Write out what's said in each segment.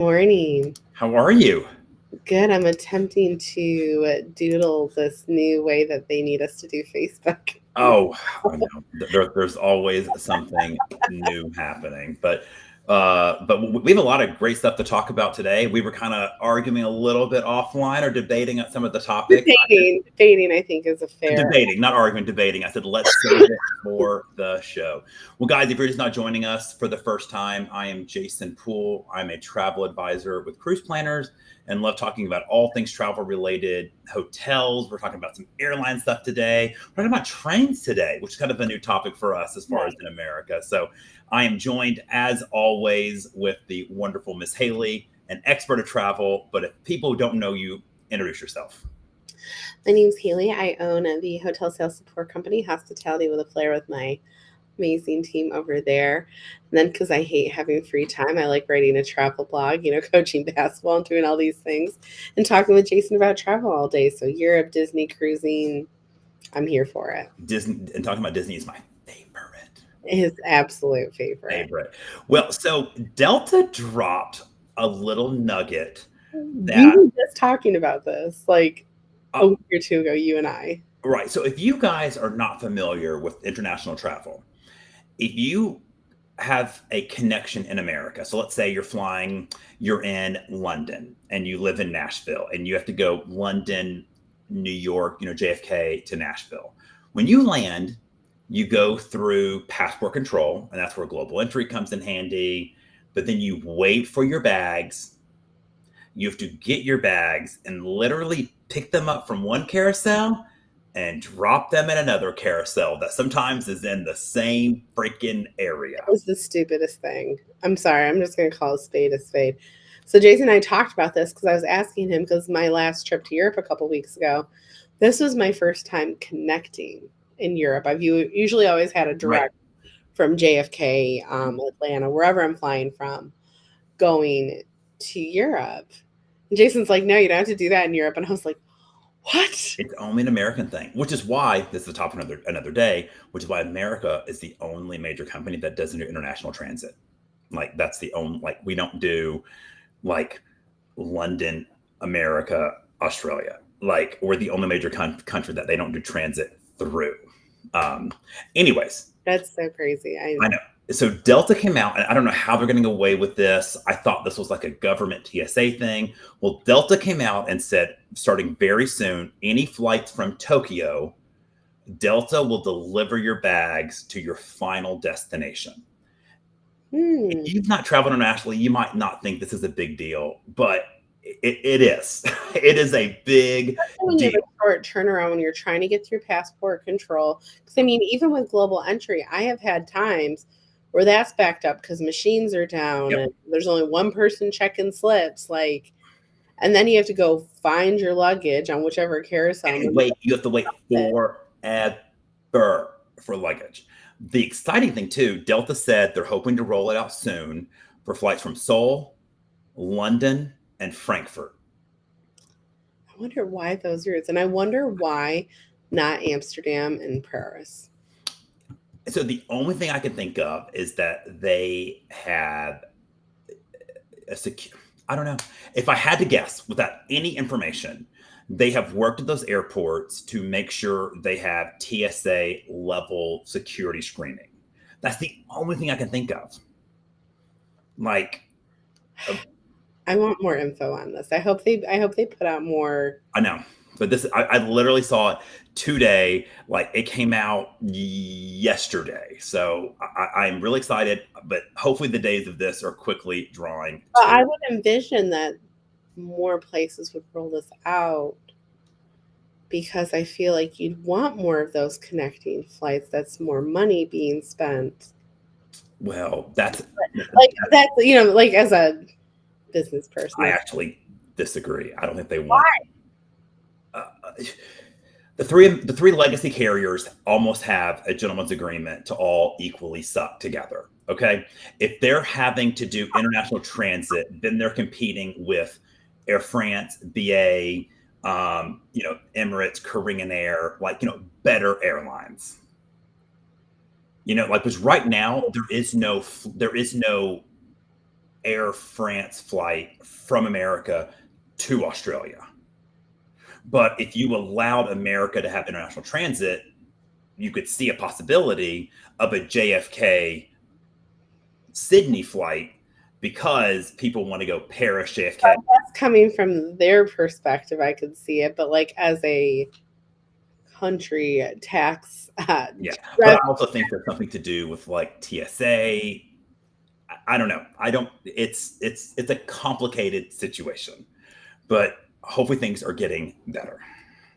Morning. How are you? Good. I'm attempting to doodle this new way that they need us to do Facebook. Oh, I know. There's always something new happening, but we have a lot of great stuff to talk about today. We were kind of arguing a little bit offline or debating some of the topics. Debating, I think, is a fair. Debating, not arguing, debating. I said, let's save it for the show. Well, guys, if you're just not joining us for the first time, I am Jason Poole. I'm a travel advisor with Cruise Planners and love talking about all things travel related, hotels. We're talking about some airline stuff today. We're talking about trains today, which is kind of a new topic for us as far as in America. So I am joined, as always, with the wonderful Miss Haley, an expert of travel. But if people don't know you, introduce yourself. My name's Haley. I own the hotel sales support company, Hospitality with a Flair, with my amazing team over there. And then, because I hate having free time, I like writing a travel blog, coaching basketball and doing all these things and talking with Jason about travel all day. So, Europe, Disney, cruising, I'm here for it. Disney, and talking about Disney is my favorite. His absolute favorite. Well, so Delta dropped a little nugget We that were just talking about this like a uh, week or two ago, you and I. right. So if you guys are not familiar with international travel, if you have a connection in America, so let's say you're in London and you live in Nashville and you have to go London, New York, JFK to Nashville. When you land, you go through passport control, and that's where global entry comes in handy. But then you wait for your bags. You have to get your bags and literally pick them up from one carousel and drop them in another carousel that sometimes is in the same freaking area. It was the stupidest thing. I'm sorry. I'm just going to call a spade a spade. So, Jason and I talked about this because I was asking him, because my last trip to Europe a couple weeks ago, this was my first time connecting in Europe. I've usually always had a Right. direct from JFK, Atlanta, wherever I'm flying from, going to Europe. And Jason's like, no, you don't have to do that in Europe. And I was like, what? It's only an American thing, which is why this is the topic another day, which is why America is the only major company that doesn't do international transit. Like that's the only, like we don't do like London, America, Australia. Like we're the only major country that they don't do transit through. Um, anyways, That's so crazy. I know. So Delta came out, and I don't know how they're getting away with this. I thought this was like a government TSA thing. Well, Delta came out and said, starting very soon, any flights from Tokyo, Delta will deliver your bags to your final destination. Hmm. If you've not traveled internationally, you might not think this is a big deal, but it is. It is a big When you have deal. a short turnaround when you're trying to get through passport control. Because I mean, even with global entry, I have had times where that's backed up because machines are down Yep. and there's only one person checking slips. Like, and then you have to go find your luggage on whichever carousel. And you have to wait forever for luggage. The exciting thing too, Delta said they're hoping to roll it out soon for flights from Seoul, London, and Frankfurt. I wonder why those routes, and I wonder why not Amsterdam and Paris. So the only thing I can think of is that they have a secure. I don't know. If I had to guess without any information, they have worked at those airports to make sure they have TSA level security screening. That's the only thing I can think of. Like, uh, I want more info on this. I hope they put out more. I know, but I literally saw it today. Like, it came out yesterday. So I'm really excited, but hopefully the days of this are quickly drawing Well, to. I would envision that more places would roll this out because I feel like you'd want more of those connecting flights. That's more money being spent. Well, that's Like that's like as a business person. I actually disagree. I don't think they Why? want uh, the three legacy carriers almost have a gentleman's agreement to all equally suck together. Okay, if they're having to do international transit, then they're competing with Air France, BA, Emirates, Korean Air, like better airlines. Like because right now there is no Air France flight from America to Australia. But if you allowed America to have international transit, you could see a possibility of a JFK Sydney flight because people want to go Paris JFK. That's coming from their perspective. I could see it, but like as a country tax Yeah, but I revenue, also think there's something to do with like TSA. I don't know. I don't. It's a complicated situation, but hopefully things are getting better.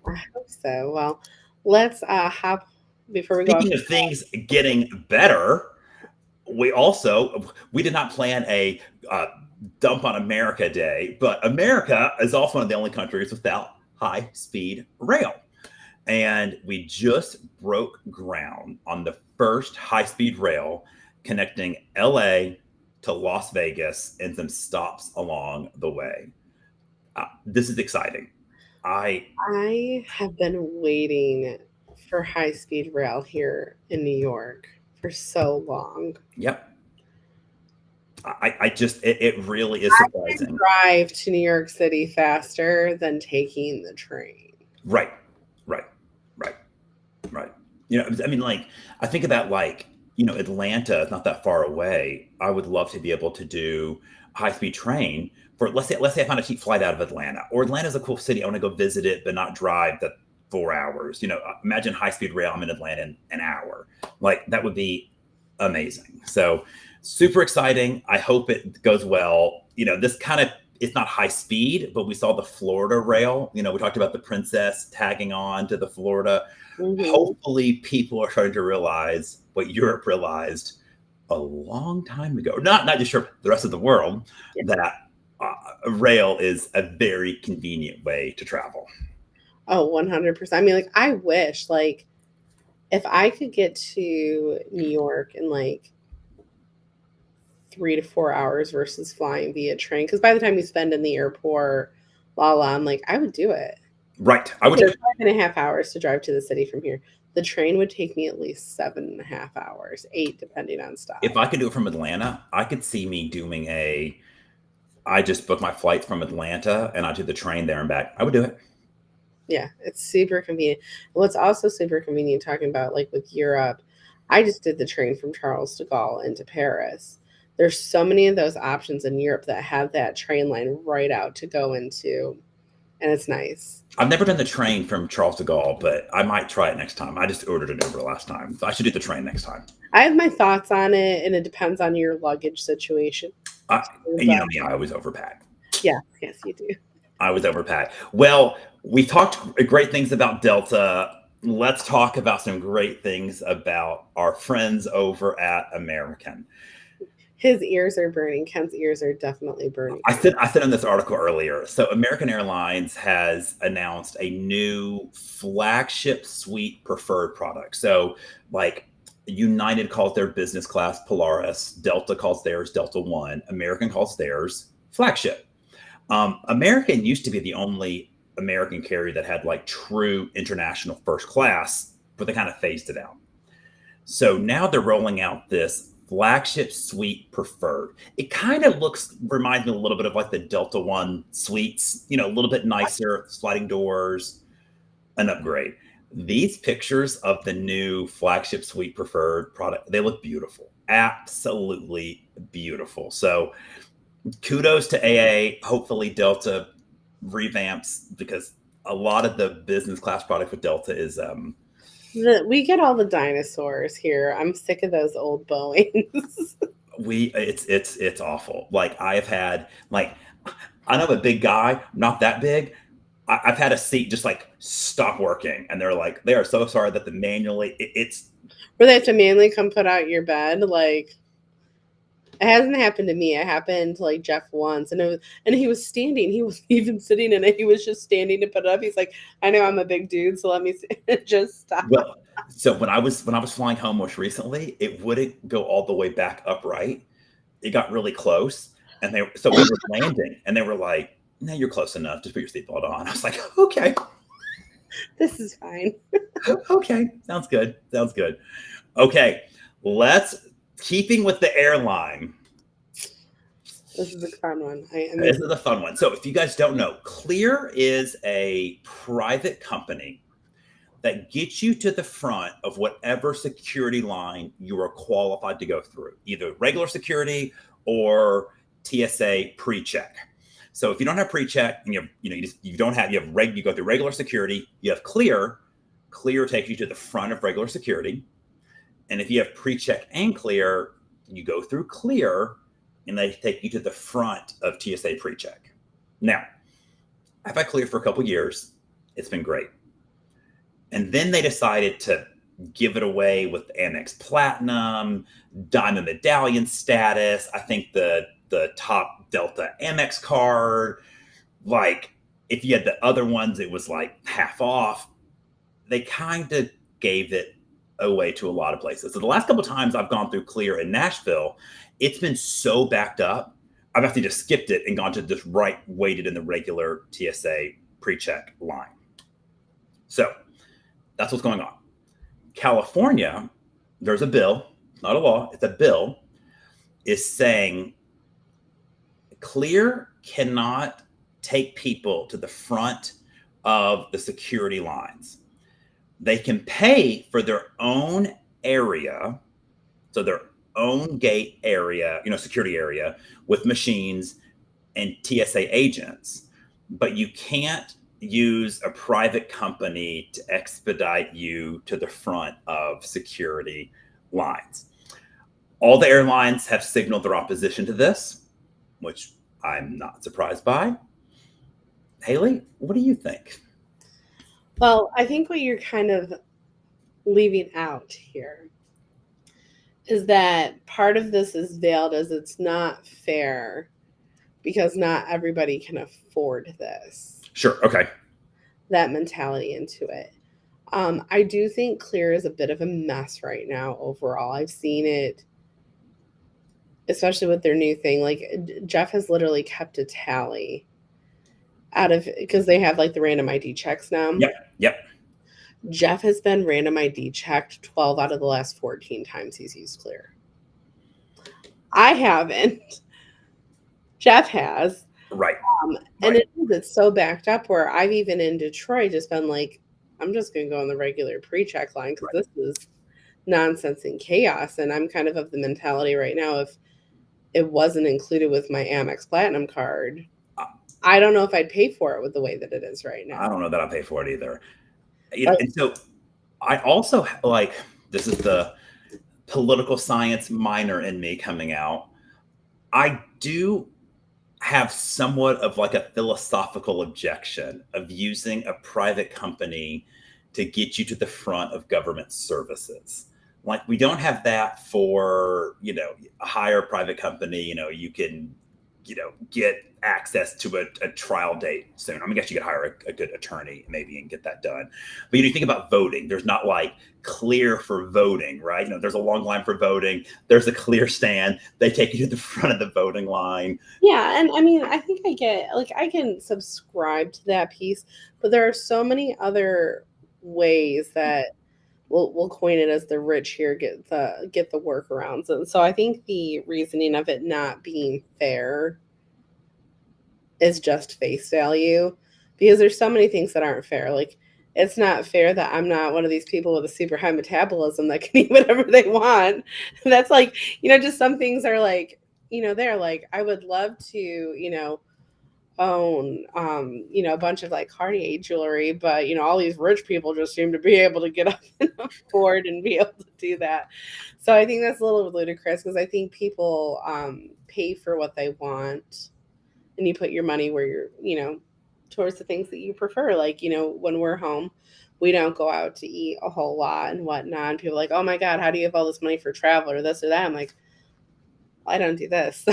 I hope so. Well, let's hop before we go off. Speaking of things getting better, we did not plan a dump on America day, but America is also one of the only countries without high speed rail. And we just broke ground on the first high speed rail connecting LA to Las Vegas and some stops along the way. This is exciting. I, I have been waiting for high speed rail here in New York for so long. yep. I just, it really is surprising. Drive to New York City faster than taking the train. Right, right, right, right. I mean, like, I think about like, Atlanta is not that far away. I would love to be able to do a high speed train for let's say I found a cheap flight out of Atlanta, or Atlanta's a cool city. I want to go visit it, but not drive the 4 hours. Imagine high speed rail. I'm in Atlanta in an hour. Like that would be amazing. So super exciting. I hope it goes well. This kind of it's not high speed, but we saw the Florida rail. We talked about the Princess tagging on to the Florida. Mhm. Hopefully, people are starting to realize what Europe realized a long time ago. Not just Europe, the rest of the world, Yeah. that rail is a very convenient way to travel. Oh, 100%. I mean, like, I wish, like, if I could get to New York in like 3 to 4 hours versus flying via train, because by the time you spend in the airport, I'm like, I would do it. Right. I would. It's 5.5 hours to drive to the city from here. The train would take me at least 7.5 hours, 8, depending on stop. If I could do it from Atlanta, I could see me doing I just booked my flight from Atlanta and I do the train there and back. I would do it. Yeah, it's super convenient. What's also super convenient talking about like with Europe, I just did the train from Charles de Gaulle into Paris. There's so many of those options in Europe that have that train line right out to go into, and it's nice. I've never done the train from Charles de Gaulle, but I might try it next time. I just ordered an Uber last time. So I should do the train next time. I have my thoughts on it, and it depends on your luggage situation. And you know me, I always overpack. Yeah, yes, you do. I was overpacked. Well, we talked great things about Delta. Let's talk about some great things about our friends over at American. His ears are burning. Ken's ears are definitely burning. I said in this article earlier. So American Airlines has announced a new flagship suite preferred product. So like United calls their business class Polaris, Delta calls theirs Delta One, American calls theirs flagship. American used to be the only American carrier that had like true international first class, but they kind of phased it out. So now they're rolling out this flagship suite preferred. It kind of reminds me a little bit of like the Delta One suites, a little bit nicer, sliding doors, an upgrade. These pictures of the new flagship suite preferred product, they look beautiful, absolutely beautiful. So kudos to AA. Hopefully Delta revamps because a lot of the business class product with Delta is we get all the dinosaurs here. I'm sick of those old Boeings. it's awful. Like I have had like I know I'm a big guy, not that big. I've had a seat just like stop working, and they're like they are so sorry that the manually it's where they have to manually come put out your bed. Like it hasn't happened to me. It happened to like Jeff once, and he was standing. He wasn't even sitting in it. He was just standing to put it up. He's like, I know I'm a big dude, so let me just stop. Well, so when I was flying home most recently, it wouldn't go all the way back upright. It got really close, and we were landing, and they were like, "No, you're close enough. Just put your seatbelt on." I was like, "Okay, this is fine." Okay, sounds good. Sounds good. Okay, let's keeping with the airline. This is a fun one. I'm This is a fun one. So, if you guys don't know, Clear is a private company that gets you to the front of whatever security line you are qualified to go through, either regular security or TSA pre-check. So if you don't have pre-check and you go through regular security, you have Clear. Clear takes you to the front of regular security, and if you have pre-check and Clear, you go through Clear, and they take you to the front of TSA pre-check. Now, I've had Clear for a couple years. It's been great. And then they decided to give it away with Amex Platinum, Diamond Medallion status. I think the top Delta Amex card. Like, if you had the other ones, it was like half off. They kind of gave it away to a lot of places. So the last couple of times I've gone through Clear in Nashville, it's been so backed up. I've actually just skipped it and gone to just waited in the regular TSA pre-check line. So that's what's going on. California, there's a bill, not a law, it's a bill, is saying Clear cannot take people to the front of the security lines. They can pay for their own area, so their own gate area, security area with machines and TSA agents, but you can't use a private company to expedite you to the front of security lines. All the airlines have signaled their opposition to this, which I'm not surprised by. Haley, what do you think? Well, I think what you're kind of leaving out here is that part of this is veiled as it's not fair because not everybody can afford this. Sure. Okay. That mentality into it. I do think Clear is a bit of a mess right now overall. I've seen it, especially with their new thing. Like, Jeff has literally kept a tally out of, because they have like the random ID checks now. Yep. Jeff has been random ID checked 12 out of the last 14 times he's used Clear. I haven't. Jeff has. Right. And it's so backed up where I've even in Detroit just been like, I'm just going to go on the regular pre-check line because this is nonsense and chaos. And I'm kind of the mentality right now, if it wasn't included with my Amex Platinum card, I don't know if I'd pay for it with the way that it is right now. I don't know that I'll pay for it either. And so I also this is the political science minor in me coming out. I do have somewhat of like a philosophical objection of using a private company to get you to the front of government services. Like, we don't have that for, a higher private company. You can, get access to a trial date soon. I guess you could hire a good attorney maybe and get that done. But you think about voting, there's not like Clear for voting, right? There's a long line for voting. There's a Clear stand. They take you to the front of the voting line. Yeah. And I think I can subscribe to that piece, but there are so many other ways that we'll coin it as the rich here get the workarounds. And so I think the reasoning of it not being fair is just face value, because there's so many things that aren't fair. Like, it's not fair that I'm not one of these people with a super high metabolism that can eat whatever they want. That's like, just some things are like, they're like, I would love to, own a bunch of like Cartier jewelry, but all these rich people just seem to be able to get up and afford and be able to do that. So I think that's a little ludicrous, because I think people pay for what they want, and you put your money where you're towards the things that you prefer. Like, when we're home, we don't go out to eat a whole lot and whatnot, and people are like, oh my god, how do you have all this money for travel or this or that? I'm like, I don't do this.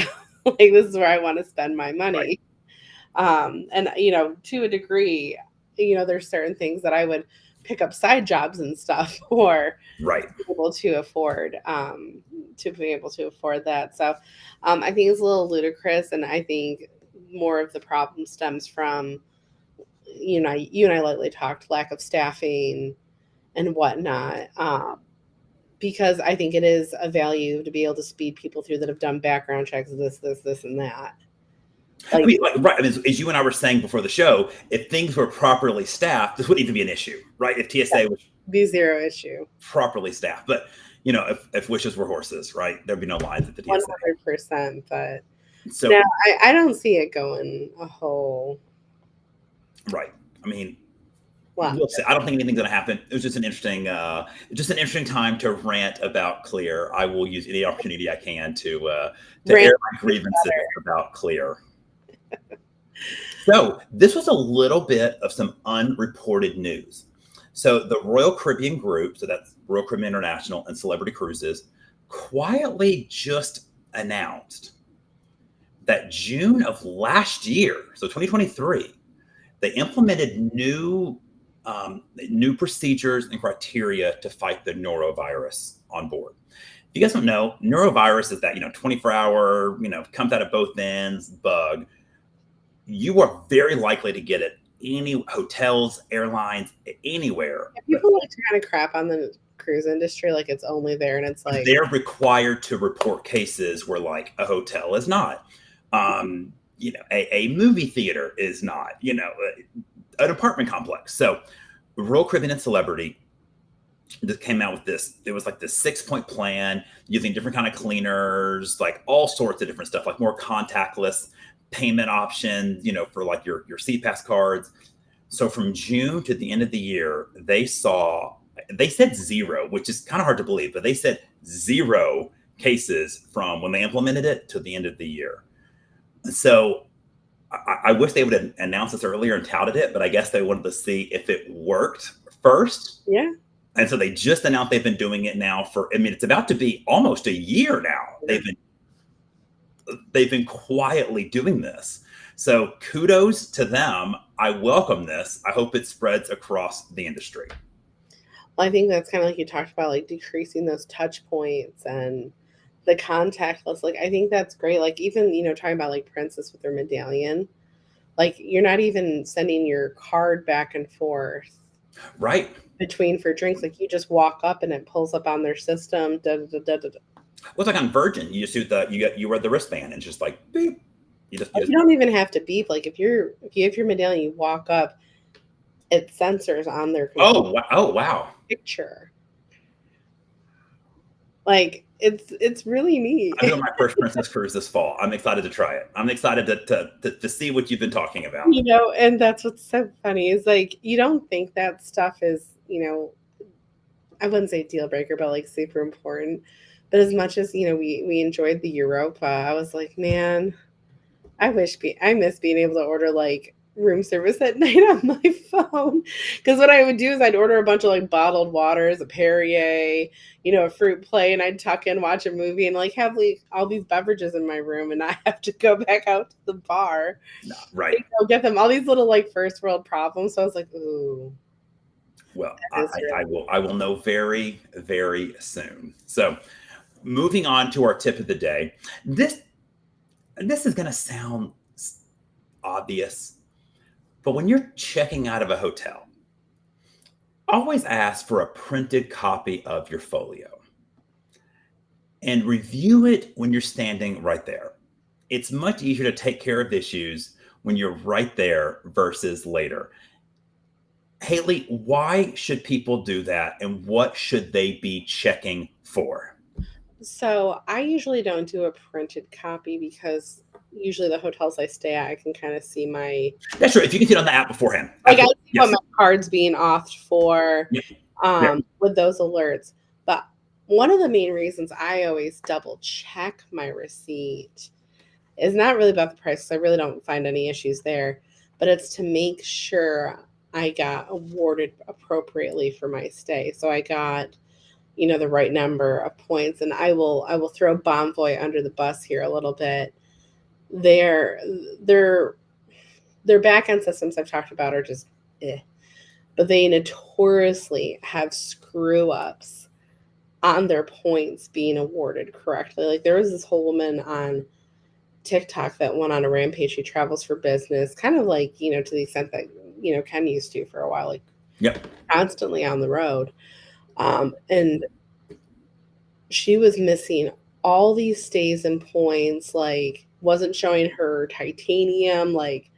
Like, this is where I want to spend my money. Right. And to a degree, there's certain things that I would pick up side jobs and stuff for, Right. to be able to afford that. So I think it's a little ludicrous, and I think more of the problem stems from, you and I lately talked, lack of staffing and whatnot. because I think it is a value to be able to speed people through that have done background checks, this, and that. I mean, like, right. I mean, as you and I were saying before the show, if things were properly staffed, this wouldn't even be an issue, right? If TSA was be zero issue, properly staffed. But, if wishes were horses, right, there'd be no lines at the TSA. 100%. But so no, I don't see it going a whole. Right. I mean, Wow. we'll see. I don't think anything's going to happen. It was just an interesting time to rant about Clear. I will use any opportunity I can to air my grievances about Clear. So this was a little bit of some unreported news. So the Royal Caribbean Group, so that's Royal Caribbean International and Celebrity Cruises, quietly just announced that June of last year, so 2023, they implemented new procedures and criteria to fight the norovirus on board. If you guys don't know, norovirus is that 24-hour comes out of both ends bug. You are very likely to get it any hotels, airlines, anywhere. People like to kind of crap on the cruise industry, like it's only there, and it's like they're required to report cases where like a hotel is not. A movie theater is not. An apartment complex. So Royal Caribbean and Celebrity just came out with this. It was like this 6-point plan using different kind of cleaners, like all sorts of different stuff, like more contactless payment options, for like your CPass cards. So from June to the end of the year, they said zero, which is kind of hard to believe, but they said zero cases from when they implemented it to the end of the year. So I wish they would have announced this earlier and touted it, but I guess they wanted to see if it worked first. Yeah. And so they just announced they've been doing it now it's about to be almost a year now. Yeah. They've been quietly doing this. So kudos to them. I welcome this. I hope it spreads across the industry. Well, I think that's kind of like you talked about, like decreasing those touch points and the contactless. Like, I think that's great. Like, even, talking about like Princess with their medallion, like you're not even sending your card back and forth. Right. Between for drinks. Like you just walk up and it pulls up on their system. Well, it's like on Virgin. You just do you wear the wristband and it's just like beep. You don't even have to beep. Like if you have your medallion, you walk up, it sensors on their computer. Oh wow. Picture. Like it's really neat. I'm doing my first Princess cruise this fall. I'm excited to try it. I'm excited to see what you've been talking about. And that's what's so funny is like you don't think that stuff is, I wouldn't say deal breaker, but like super important. But as much as we enjoyed the Europa, I was like, man, I miss being able to order like room service at night on my phone. Because what I would do is I'd order a bunch of like bottled waters, a Perrier, a fruit play, and I'd tuck in, watch a movie, and like have like all these beverages in my room, and not have to go back out to the bar. No, right. Get them all these little like first world problems. So I was like, ooh. Well, I will know very, very soon. So moving on to our tip of the day. This is going to sound obvious, but when you're checking out of a hotel, always ask for a printed copy of your folio and review it when you're standing right there. It's much easier to take care of issues when you're right there versus later. Haley, why should people do that, and what should they be checking for? So I usually don't do a printed copy because usually the hotels I stay at, I can kind of see my... That's true. If you can see it on the app beforehand. Like I see what my card's being authed for with those alerts. But one of the main reasons I always double check my receipt is not really about the price, because I really don't find any issues there, but it's to make sure I got awarded appropriately for my stay. So I got, the right number of points. And I will throw Bonvoy under the bus here a little bit. Their back end systems I've talked about are just but they notoriously have screw ups on their points being awarded correctly. Like there was this whole woman on TikTok that went on a rampage. She travels for business, kind of like, to the extent that, Ken used to for a while, like yep, constantly on the road. And she was missing all these stays and points, like wasn't showing her titanium, like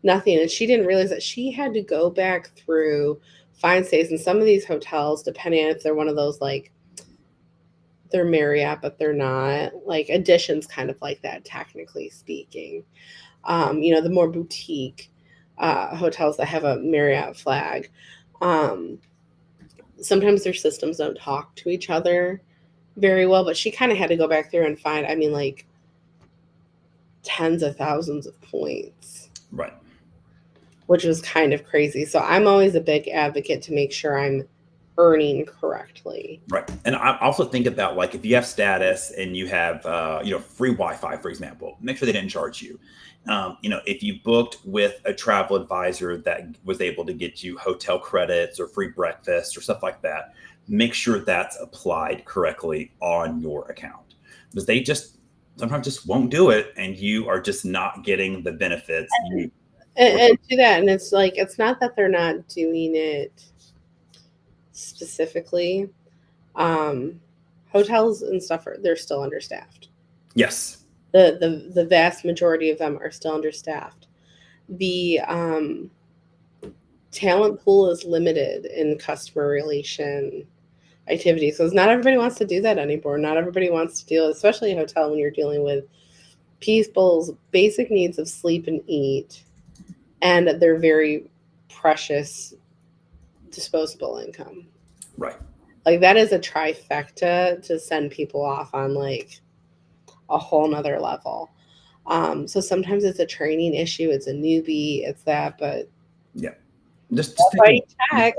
nothing. And she didn't realize that she had to go back through find stays in some of these hotels, depending on if they're one of those like they're Marriott, but they're not like additions, kind of like that, technically speaking. The more boutique hotels that have a Marriott flag. Um, Sometimes their systems don't talk to each other very well, but she kind of had to go back through and find, I mean, like tens of thousands of points, Right. which was kind of crazy. So I'm always a big advocate to make sure I'm earning correctly. Right. And I also think about like if you have status and you have free Wi-Fi, for example, make sure they didn't charge you. If you booked with a travel advisor that was able to get you hotel credits or free breakfast or stuff like that, make sure that's applied correctly on your account, because they just sometimes just won't do it, and you are just not getting the benefits you And to that, and it's like it's not that they're not doing it specifically. Um, Hotels and stuff they're still understaffed. Yes. The vast majority of them are still understaffed. The talent pool is limited in customer relation activities because not everybody wants to do that anymore. Not everybody wants to deal, especially in a hotel, when you're dealing with people's basic needs of sleep and eat, and their very precious disposable income. Right. Like that is a trifecta to send people off on like a whole nother level. So sometimes it's a training issue, it's a newbie, it's that, but Yeah. Just right check.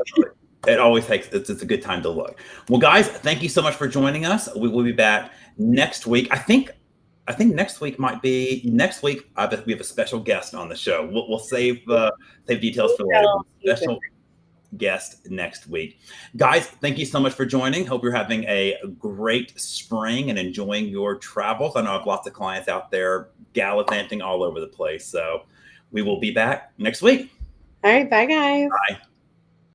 it always takes it's a good time to look. Well, guys, thank you so much for joining us. We will be back next week. I think next week might be next week. I bet we have a special guest on the show. We'll save details for later. Special guest next week. Guys, thank you so much for joining. Hope you're having a great spring and enjoying your travels. I know I have lots of clients out there gallivanting all over the place. So we will be back next week. All right, bye guys. Bye.